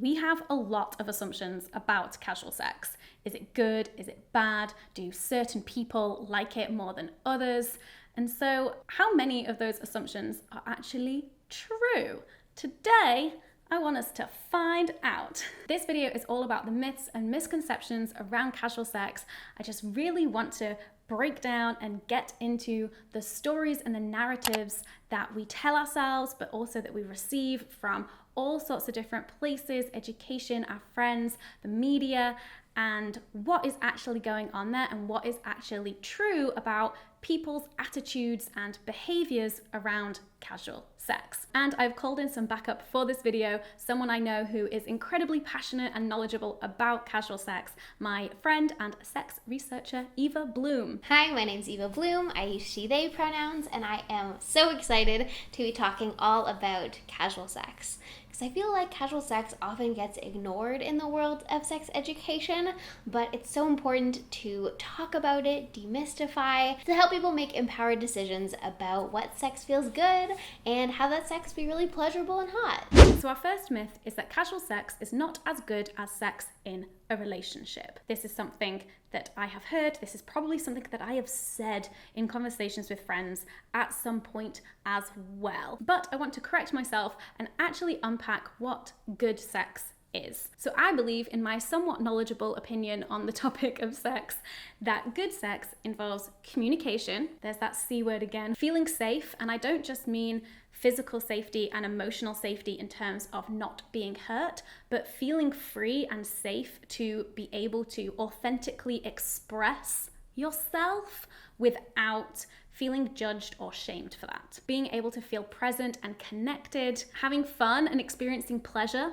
We have a lot of assumptions about casual sex. Is it good? Is it bad? Do certain people like it more than others? And so, how many of those assumptions are actually true? Today, I want us to find out. This video is all about the myths and misconceptions around casual sex. I just really want to break down and get into the stories and the narratives that we tell ourselves, but also that we receive from all sorts of different places, education, our friends, the media, and what is actually going on there and what is actually true about people's attitudes and behaviors around casual sex. And I've called in some backup for this video, someone I know who is incredibly passionate and knowledgeable about casual sex, my friend and sex researcher, Eva Bloom. Hi, my name's Eva Bloom. I use she, they pronouns, and I am so excited to be talking all about casual sex. Because I feel like casual sex often gets ignored in the world of sex education, but it's so important to talk about it, demystify, to help people make empowered decisions about what sex feels good and how that sex be really pleasurable and hot. So our first myth is that casual sex is not as good as sex in a relationship. This is something that I have heard. This is probably something that I have said in conversations with friends at some point as well. But I want to correct myself and actually unpack what good sex is. So I believe, in my somewhat knowledgeable opinion on the topic of sex, that good sex involves communication. There's that C word again. Feeling safe, and I don't just mean physical safety and emotional safety in terms of not being hurt, but feeling free and safe to be able to authentically express yourself without feeling judged or shamed for that. Being able to feel present and connected, having fun and experiencing pleasure.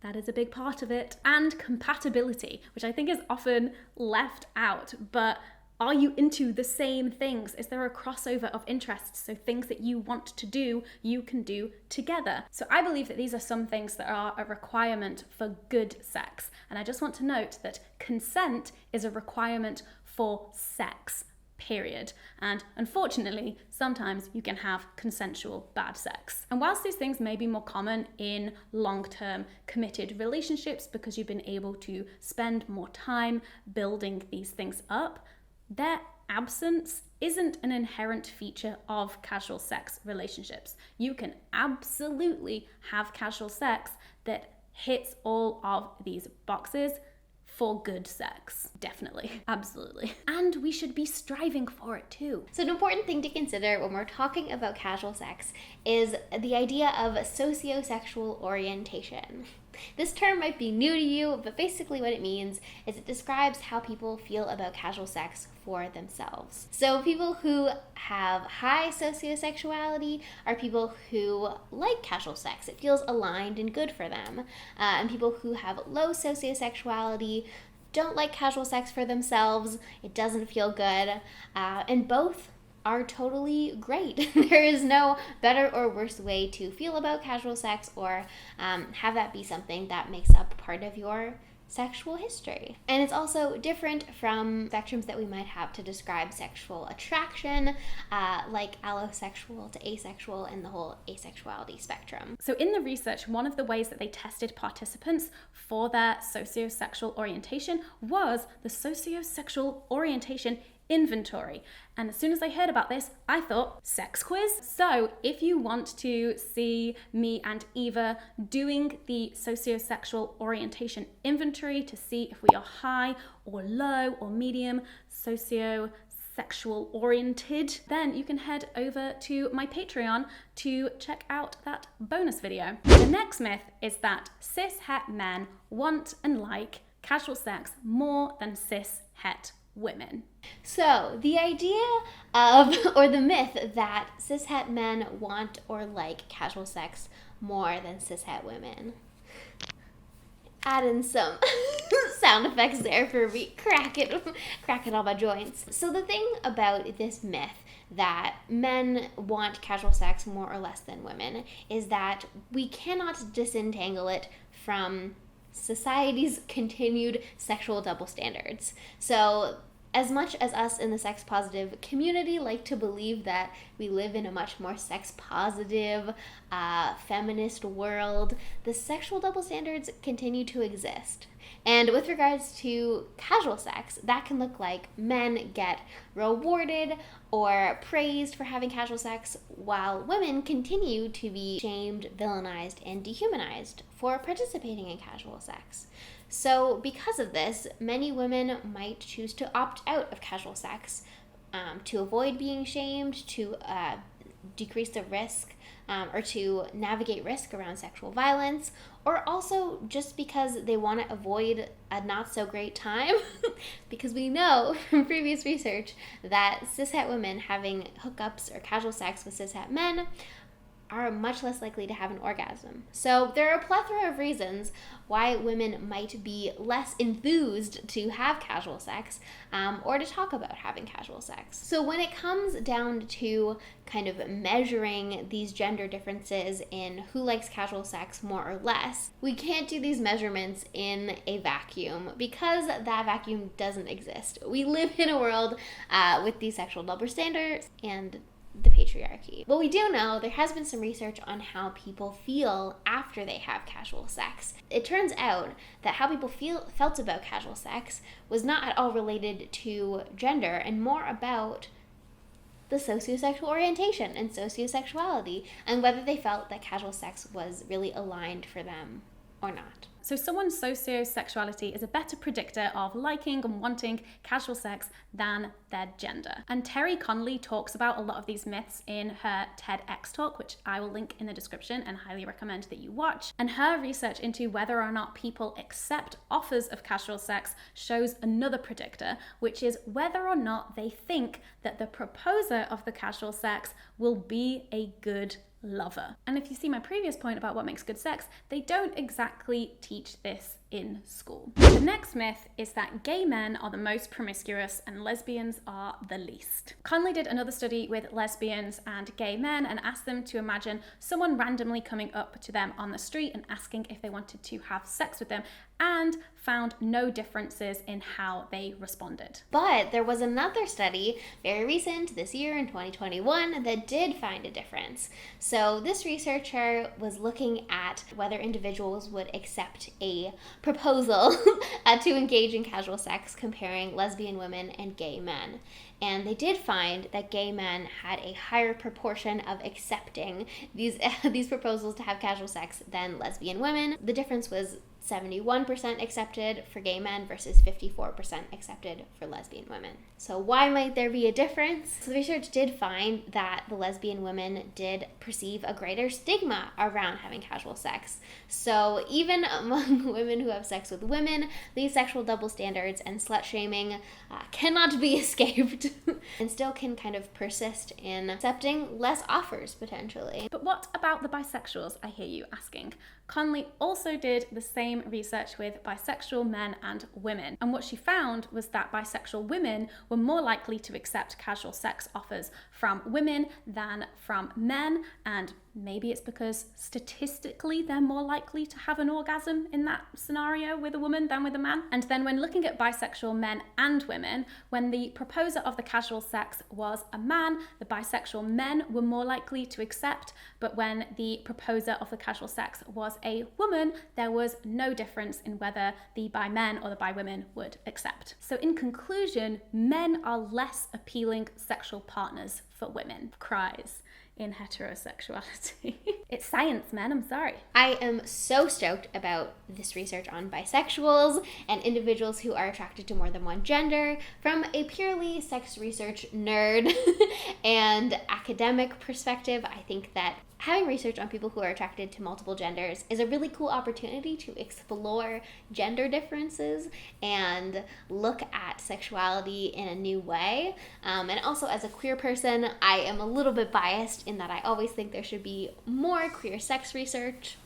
That is a big part of it. And compatibility, which I think is often left out, but are you into the same things? Is there a crossover of interests? So things that you want to do, you can do together. So I believe that these are some things that are a requirement for good sex. And I just want to note that consent is a requirement for sex, period. And unfortunately, sometimes you can have consensual bad sex. And whilst these things may be more common in long-term committed relationships because you've been able to spend more time building these things up, their absence isn't an inherent feature of casual sex relationships. You can absolutely have casual sex that hits all of these boxes for good sex. Definitely. Absolutely. And we should be striving for it too. So an important thing to consider when we're talking about casual sex is the idea of sociosexual orientation. This term might be new to you, but basically what it means is it describes how people feel about casual sex for themselves. So people who have high sociosexuality are people who like casual sex. It feels aligned and good for them. And people who have low sociosexuality don't like casual sex for themselves. It doesn't feel good. And both are totally great. There is no better or worse way to feel about casual sex or have that be something that makes up part of your sexual history. And it's also different from spectrums that we might have to describe sexual attraction, like allosexual to asexual and the whole asexuality spectrum. So in the research, one of the ways that they tested participants for their sociosexual orientation was the sociosexual orientation inventory. And as soon as I heard about this, I thought, sex quiz? So if you want to see me and Eva doing the sociosexual orientation inventory to see if we are high or low or medium sociosexual oriented, then you can head over to my Patreon to check out that bonus video. The next myth is that cis-het men want and like casual sex more than cis-het women. So the idea of, or the myth that cis-het men want or like casual sex more than cis-het women. Add in some sound effects there for me, cracking all my joints. So the thing about this myth that men want casual sex more or less than women is that we cannot disentangle it from society's continued sexual double standards. So As much as us in the sex positive community like to believe that we live in a much more sex positive, feminist world, the sexual double standards continue to exist. And with regards to casual sex, that can look like men get rewarded or praised for having casual sex, while women continue to be shamed, villainized, and dehumanized for participating in casual sex. So because of this, many women might choose to opt out of casual sex to avoid being shamed, to decrease the risk, or to navigate risk around sexual violence, or also just because they want to avoid a not so great time, because we know from previous research that cishet women having hookups or casual sex with cishet men are much less likely to have an orgasm. So there are a plethora of reasons why women might be less enthused to have casual sex or to talk about having casual sex. So when it comes down to kind of measuring these gender differences in who likes casual sex more or less, we can't do these measurements in a vacuum because that vacuum doesn't exist. We live in a world with these sexual double standards and the patriarchy. Well, we do know there has been some research on how people feel after they have casual sex. It turns out that how people felt about casual sex was not at all related to gender and more about the sociosexual orientation and sociosexuality and whether they felt that casual sex was really aligned for them or not. So someone's sociosexuality is a better predictor of liking and wanting casual sex than their gender. And Terry Connolly talks about a lot of these myths in her TEDx talk, which I will link in the description and highly recommend that you watch. And her research into whether or not people accept offers of casual sex shows another predictor, which is whether or not they think that the proposer of the casual sex will be a good lover. And if you see my previous point about what makes good sex, they don't exactly teach this in school. The next myth is that gay men are the most promiscuous and lesbians are the least. Conley did another study with lesbians and gay men and asked them to imagine someone randomly coming up to them on the street and asking if they wanted to have sex with them, and found no differences in how they responded. But there was another study, very recent, this year in 2021, that did find a difference. So this researcher was looking at whether individuals would accept a proposal to engage in casual sex, comparing lesbian women and gay men. And they did find that gay men had a higher proportion of accepting these proposals to have casual sex than lesbian women. The difference was 71% accepted for gay men versus 54% accepted for lesbian women. So why might there be a difference? So the research did find that the lesbian women did perceive a greater stigma around having casual sex. So even among women who have sex with women, these sexual double standards and slut shaming cannot be escaped and still can kind of persist in accepting less offers potentially. But what about the bisexuals, I hear you asking? Conley also did the same research with bisexual men and women, and what she found was that bisexual women were more likely to accept casual sex offers from women than from men, and maybe it's because statistically they're more likely to have an orgasm in that scenario with a woman than with a man. And then when looking at bisexual men and women, when the proposer of the casual sex was a man, the bisexual men were more likely to accept, but when the proposer of the casual sex was a woman, there was no difference in whether the bi men or the bi women would accept. So in conclusion, men are less appealing sexual partners for women. Cries in heterosexuality. It's science, man, I'm sorry. I am so stoked about this research on bisexuals and individuals who are attracted to more than one gender. From a purely sex research nerd and academic perspective, I think that having research on people who are attracted to multiple genders is a really cool opportunity to explore gender differences and look at sexuality in a new way. And also as a queer person, I am a little bit biased in that I always think there should be more queer sex research.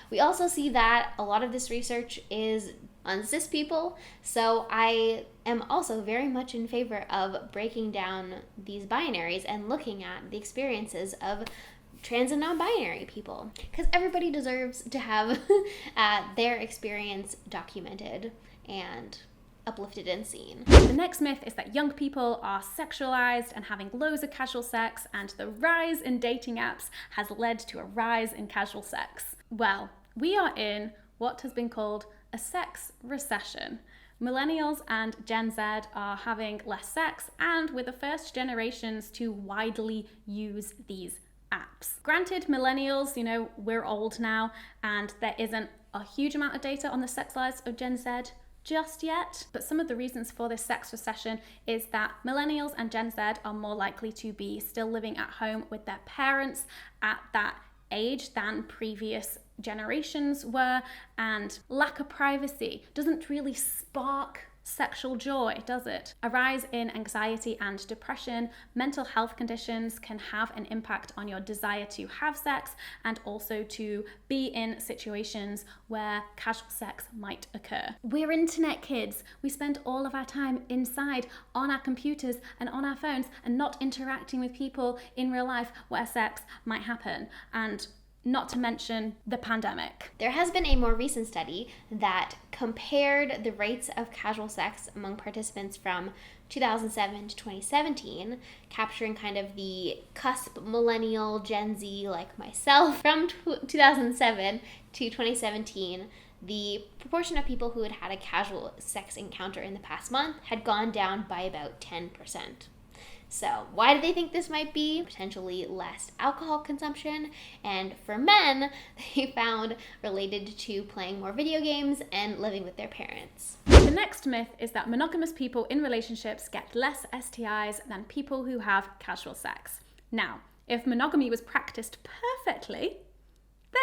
We also see that a lot of this research is on cis people, so I am also very much in favor of breaking down these binaries and looking at the experiences of trans and non-binary people, because everybody deserves to have their experience documented and uplifted and seen. The next myth is that young people are sexualized and having loads of casual sex, and the rise in dating apps has led to a rise in casual sex. Well, we are in what has been called a sex recession. Millennials and Gen Z are having less sex and we're the first generations to widely use these apps. Granted, millennials, we're old now and there isn't a huge amount of data on the sex lives of Gen Z just yet, but some of the reasons for this sex recession is that millennials and Gen Z are more likely to be still living at home with their parents at that age than previous generations were, and lack of privacy doesn't really spark sexual joy, does it? A rise in anxiety and depression, mental health conditions can have an impact on your desire to have sex and also to be in situations where casual sex might occur. We're internet kids. We spend all of our time inside on our computers and on our phones and not interacting with people in real life where sex might happen. And not to mention the pandemic. There has been a more recent study that compared the rates of casual sex among participants from 2007 to 2017, capturing kind of the cusp millennial Gen Z like myself. From 2007 to 2017, the proportion of people who had had a casual sex encounter in the past month had gone down by about 10%. So why do they think this might be? Potentially less alcohol consumption, and for men, they found related to playing more video games and living with their parents. The next myth is that monogamous people in relationships get less STIs than people who have casual sex. Now, if monogamy was practiced perfectly,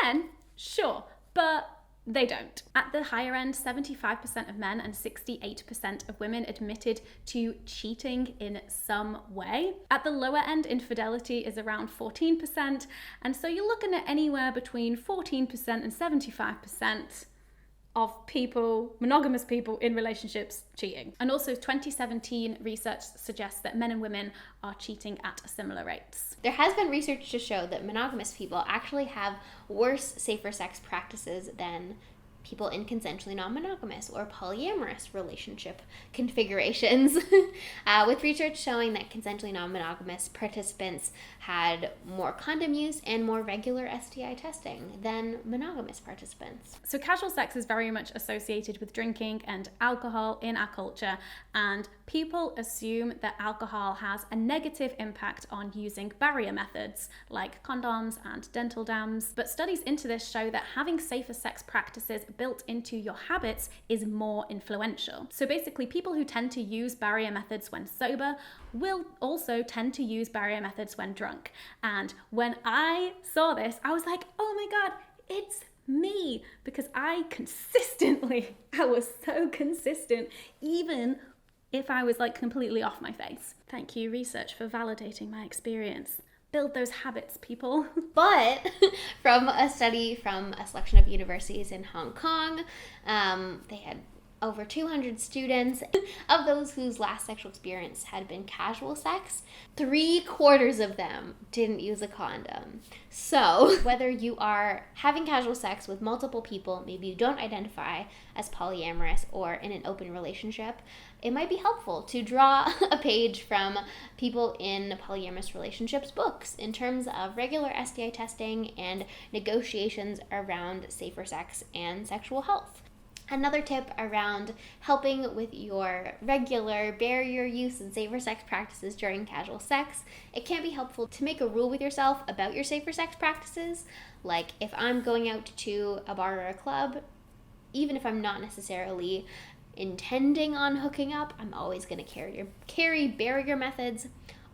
then sure, but they don't. At the higher end, 75% of men and 68% of women admitted to cheating in some way. At the lower end, infidelity is around 14%, and so you're looking at anywhere between 14% and 75% of people, monogamous people in relationships, cheating. And also 2017 research suggests that men and women are cheating at similar rates. There has been research to show that monogamous people actually have worse, safer sex practices than people in consensually non-monogamous or polyamorous relationship configurations, with research showing that consensually non-monogamous participants had more condom use and more regular STI testing than monogamous participants. So casual sex is very much associated with drinking and alcohol in our culture, and people assume that alcohol has a negative impact on using barrier methods like condoms and dental dams. But studies into this show that having safer sex practices built into your habits is more influential. So basically, people who tend to use barrier methods when sober will also tend to use barrier methods when drunk. And when I saw this, I was like, oh my God, it's me, because I was so consistent, even if I was like completely off my face. Thank you, research, for validating my experience. Build those habits, people. But from a study from a selection of universities in Hong Kong, they had over 200 students. Of those whose last sexual experience had been casual sex, 3/4 of them didn't use a condom. So whether you are having casual sex with multiple people, maybe you don't identify as polyamorous or in an open relationship, it might be helpful to draw a page from people in polyamorous relationships books in terms of regular STI testing and negotiations around safer sex and sexual health. Another tip around helping with your regular barrier use and safer sex practices during casual sex, it can be helpful to make a rule with yourself about your safer sex practices. Like if I'm going out to a bar or a club, even if I'm not necessarily intending on hooking up, I'm always going to carry barrier methods,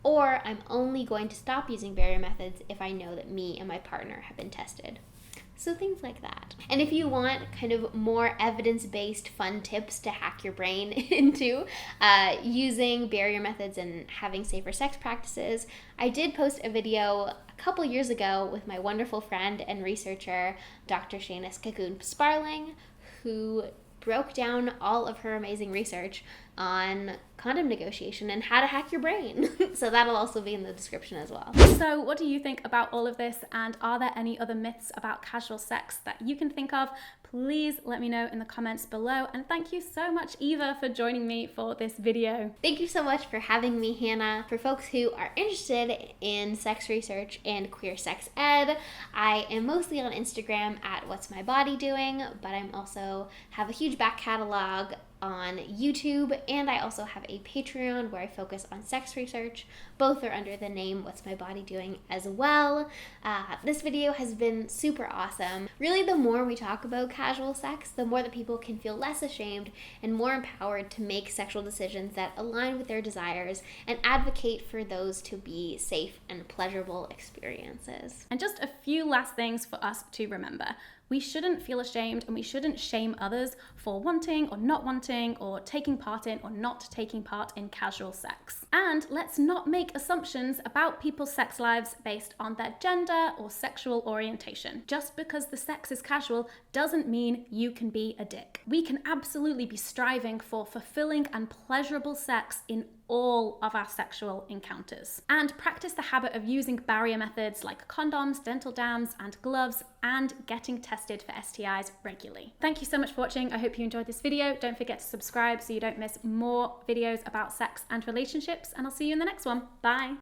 or I'm only going to stop using barrier methods if I know that me and my partner have been tested. So things like that. And if you want kind of more evidence-based fun tips to hack your brain into using barrier methods and having safer sex practices, I did post a video a couple years ago with my wonderful friend and researcher, Dr. Shanice Cocoon-Sparling, who broke down all of her amazing research on condom negotiation and how to hack your brain. So that'll also be in the description as well. So what do you think about all of this? And are there any other myths about casual sex that you can think of? please let me know in the comments below. And thank you so much, Eva, for joining me for this video. Thank you so much for having me, Hannah. For folks who are interested in sex research and queer sex ed, I am mostly on Instagram at What's My Body Doing, but I'm also have a huge back catalog on YouTube, and I also have a Patreon where I focus on sex research. Both are under the name What's My Body Doing as well. This video has been super awesome. Really, the more we talk about casual sex, the more that people can feel less ashamed and more empowered to make sexual decisions that align with their desires and advocate for those to be safe and pleasurable experiences. And just a few last things for us to remember. We shouldn't feel ashamed, and we shouldn't shame others for wanting or not wanting or taking part in or not taking part in casual sex. And let's not make assumptions about people's sex lives based on their gender or sexual orientation. Just because the sex is casual doesn't mean you can be a dick. We can absolutely be striving for fulfilling and pleasurable sex in all of our sexual encounters, and practice the habit of using barrier methods like condoms, dental dams, and gloves, and getting tested for STIs regularly. Thank you so much for watching. I hope you enjoyed this video. Don't forget to subscribe so you don't miss more videos about sex and relationships, and I'll see you in the next one. Bye.